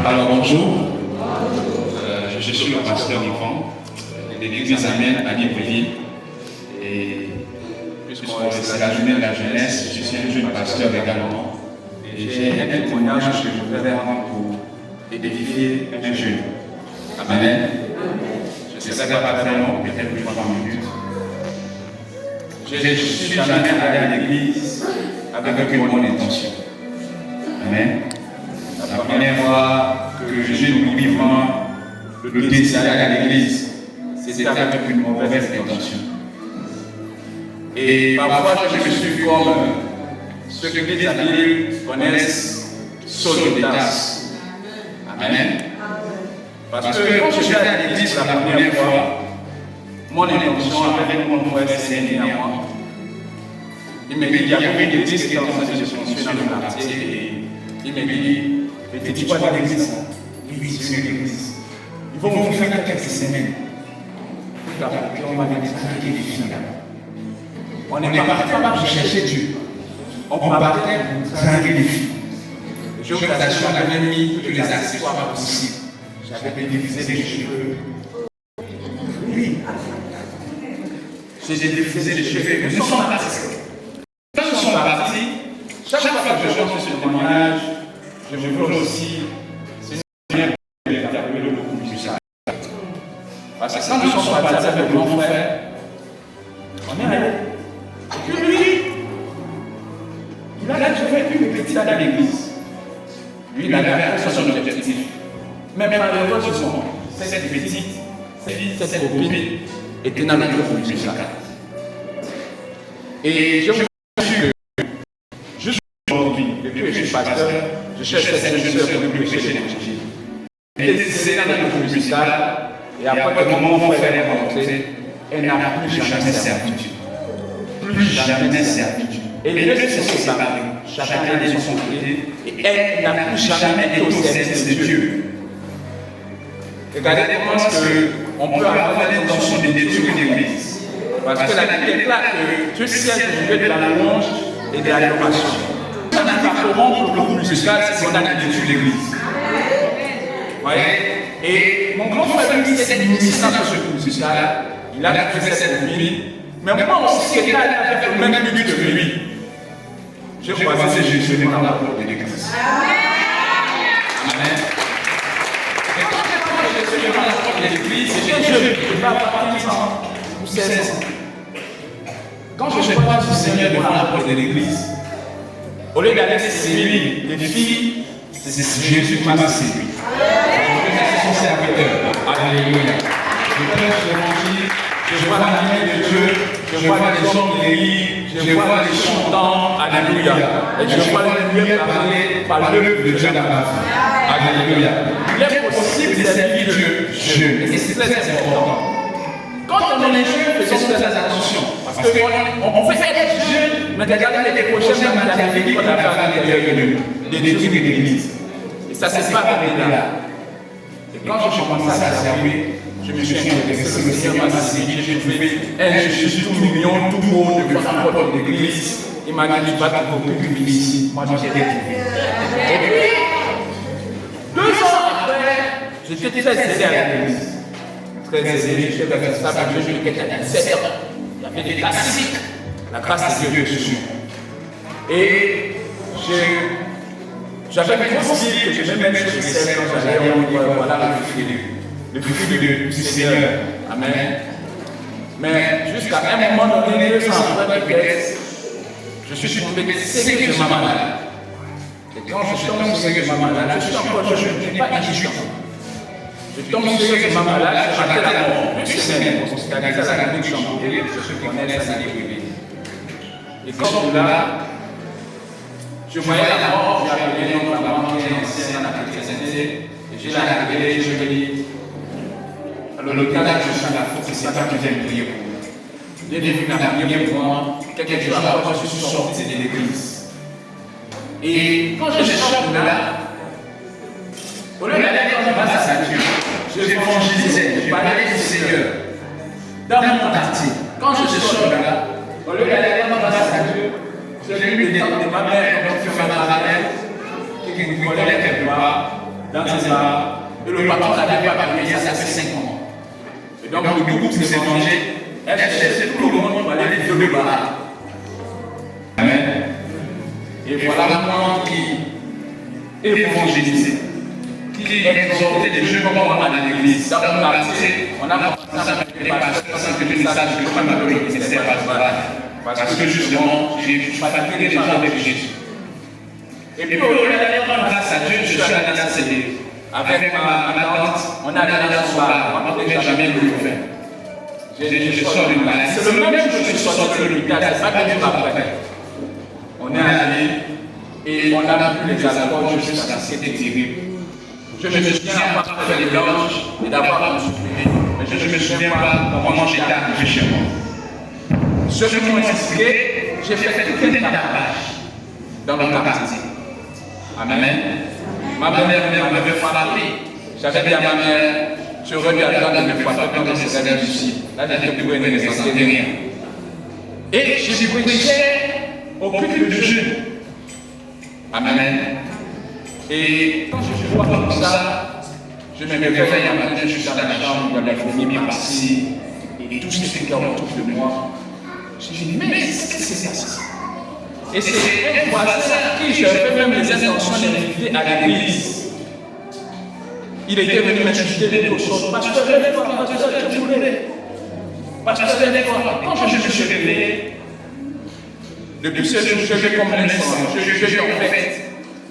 Alors bonjour, je suis le pasteur Yvan de l'église Amen à Libreville. Et puisque c'est la journée de la jeunesse, je suis un jeune pasteur également. Et j'ai un témoignage que je voudrais rendre pour édifier un jeune. Amen. Je ne sais pas très long, peut-être plus de 3 minutes. Je suis jamais allé à l'église avec une bonne intention. Amen. La première fois que j'ai eu vivement le désir d'aller à l'église, c'était avec une mauvaise intention. Et parfois, je me suis comme ceux que les amis connaissent, Saul de Tarse. Amen. Parce que quand je suis allé à l'église la première fois, mon intention avec mon frère s'est né à moi. Il m'a dit qu'il y avait une église qui était en train de se construire dans le quartier. Et il m'a dit, tu vois l'église? Oui, c'est une église. Il faut vous faire quelques semaines. On va aller traquer les filles là. On n'est pas parti pour chercher Dieu. On partait pour traquer les filles. Je vous assure, on avait mis tous les accessoires possibles. J'avais défrisé les cheveux. Oui. J'ai défrisé les cheveux. Mais nous sommes partis. Quand nous sommes partis, chaque fois que je chante ce témoignage, je veux aussi, Seigneur, d'interpeller beaucoup plus. Parce que quand nous sommes partis avec mon frère, on est allé. Et puis lui, il a trouvé une petite à l'église. Lui, il avait atteint son objectif. Mais malheureusement, cette petite, cette copine, était dans notre groupe musical. Et je vous assure que, juste aujourd'hui, depuis que je suis pasteur, je cherche cette jeune sœur pour lui prêcher l'évangile. Et c'est dans notre groupe musical, et après que mon frère est rentré, elle n'a plus jamais servi Dieu. Plus jamais servi Dieu. Et les deux se sont séparés, chacun allait de son côté, et elle n'a plus jamais été au service de Dieu. Regardez comment on peut avoir l'intention de détruire l'église. Parce que la Bible déclare que Dieu sert de la louange et de l'adoration. On n'a pas corrompre le groupe musical, c'est qu'on a détruit l'église. Vous voyez? Et mon grand frère lui, c'est une mission sur ce groupe musical. Il a fait cette vie. Mais moi aussi, quelqu'un a fait le même but que lui. Je croisais Jésus dans la porte de l'église. Amen. Et quand je suis devant la porte de l'église, c'est je ne peux pas avoir 15 ans ou 16 ans. Quand je crois du Seigneur devant la porte de l'église, au lieu d'aller séduire les filles, c'est Jésus qui m'a séduit. Je suis son serviteur. Alléluia. Je prêche l'évangile, je vois la main de Dieu, je vois les hommes guéris, je vois les chantants. Alléluia. Et je vois les lumières parler par l'œuvre de Dieu dans ma vie. Alléluia. Il est possible de servir Dieu. Et c'est très important. Quand on est jeune, faisons très attention. Parce qu'on fait être jeune, mais regardez les prochaines matériels qu'on a fait à l'intérieur de nous, de détruire l'église. Et ça, c'est pas arrivé là. Et quand je commençais à servir, je me suis intéressé, le Seigneur m'a séduit, j'ai trouvé un Jésus tout mignon, tout beau, devant la porte de l'église. Il m'a dit, tu vas te trouver ici. Moi, j'ai été trouvé. Et puis, 2 ans après, j'étais très aidé à l'église. Très aidé, j'étais responsable de Dieu, j'étais à 17 ans. Il y avait des classiques. La grâce de Dieu est dessus. Et j'avais une grosse vie que je vais mettre sur les scènes quand j'allais en dire, voilà le fruit du Seigneur. Amen. Mais jusqu'à un moment donné, 2 ans après, peut-être, je suis tombé sérieusement malade. Et quand je tombe sérieusement malade, je suis encore jeune, je ne suis pas intelligent. Je tombe sérieusement malade, je ratais la mort. 2 semaines, hospitalisé à la clinique Chamboury, ceux qui connaissent à Libreville. Et comme là, je voyais la mort, j'ai appelé notre maman qui est ancienne dans la chrétienté, et je l'ai appelé, je lui ai dit, alors le cas là, je suis à la faute, c'est pas que j'ai prié pour moi. J'ai dit, il a prié pour moi, quelques jours après, je suis sorti de l'église. Et quand je sors de là, au lieu d'aller dans ma Dieu, je évangélisais, je parlais du Seigneur. Dans mon quartier, quand je sors de là, au lieu d'aller dans ma Dieu, je l'ai mis des temps de ma mère, donc je fais ma mère, qui me connaît quelque part. dans ses bars. Et le patron n'avait pas payé, ça fait 5 ans. Et donc le groupe s'est mangé, elle cherchait tout le monde pour aller vivre le bar. Amen. Et voilà moi qui évangélisait, qui exhortait les jeunes comme on a dans l'église. Dans mon quartier, on a commencé à faire des pasteurs sans que les messages que je m'appelle le ministère pastoral. Parce que justement, j'ai fatigué les gens avec Jésus. Et puis, grâce à Dieu, je suis allé dans cette église. Avec ma tante, on a allé dans son bar. On n'a jamais voulu le faire. Je sors d'une maladie. C'est le même jour que je suis sorti de l'hôpital, c'est pas que Dieu m'appelle. On est allé et on a vu les alcool jusqu'à ce que c'était terrible. Je me souviens avoir fait les blanches et d'avoir me supprimé. Mais je ne me souviens pas comment j'étais arrivé chez moi. Ce qui m'ont expliqué, j'ai fait tout un tapage dans le quartier. Amen. Ma mère m'avait frappé. J'avais dit à ma mère, tu aurais dû attendre de me frapper quand je serais venu ici. Là, je ne pouvais ne ressentir rien. Et j'ai prêché au culte de jeunes. Amen. Et quand je vois comme ça, je me réveille un matin, je suis dans la chambre, il y a la fourmi par-ci, et tout ce qui est autour de moi. Je dis, mais qu'est-ce que c'est ça? Et c'est un voisin à qui j'avais même les intentions d'inviter à l'église. Il était venu m'insulter de toutes choses. Pasteur, lève-toi, pasteur, je voulais. Pasteur, lève-toi. Quand je me suis réveillé, depuis ce jour, je vais comme un sang. J'ai en fait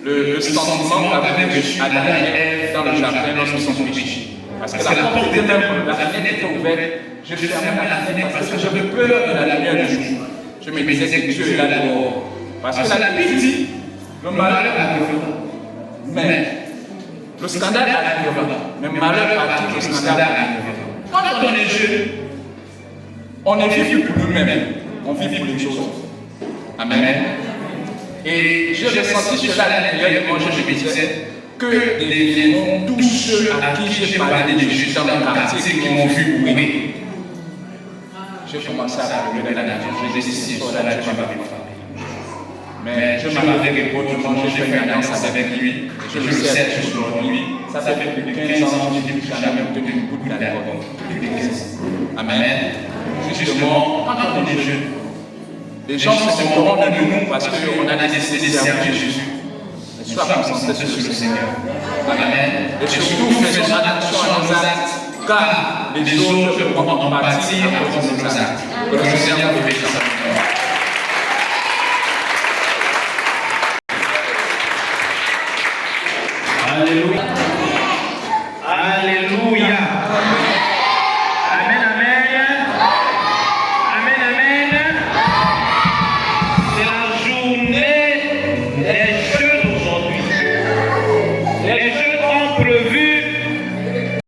le sentiment qu'avait Adam et Ève dans le jardin lorsqu'ils sont péchés. Parce que la porte était même, la fenêtre était ouverte. Je fermais la fenêtre parce que j'avais peur de la lumière du jour. Je me disais que Dieu est là dehors. Parce que la Bible dit, le malheur arrivera. Mais le scandale arrivera. Mais malheur à qui le scandale arrivera. Quand on est jeune, on ne vit plus pour nous-mêmes, on vit pour les autres. Amen. Et j'ai ressenti cela à l'intérieur de moi, je me disais que deviendront tous ceux à qui j'ai parlé de Jésus dans mon quartier qui m'ont vu mourir. J'ai commencé à pleurer la nature, j'ai décidé de la Dieu m'avait frappé. Mais je m'avais répondu, j'ai fait une alliance avec lui, je le sais aujourd'hui. Ça fait plus de 15 ans que je n'ai jamais obtenu une goutte d'alcool. Amen. Justement, quand on est jeune, les gens se moqueront de nous parce qu'on a décidé de servir Jésus. Mais sois concentré sur le Seigneur. Amen. Et surtout, faisons attention à nos actes, car les autres vont en pâtir à cause de nos actes. Que le Seigneur nous bénisse. Alléluia. Alléluia.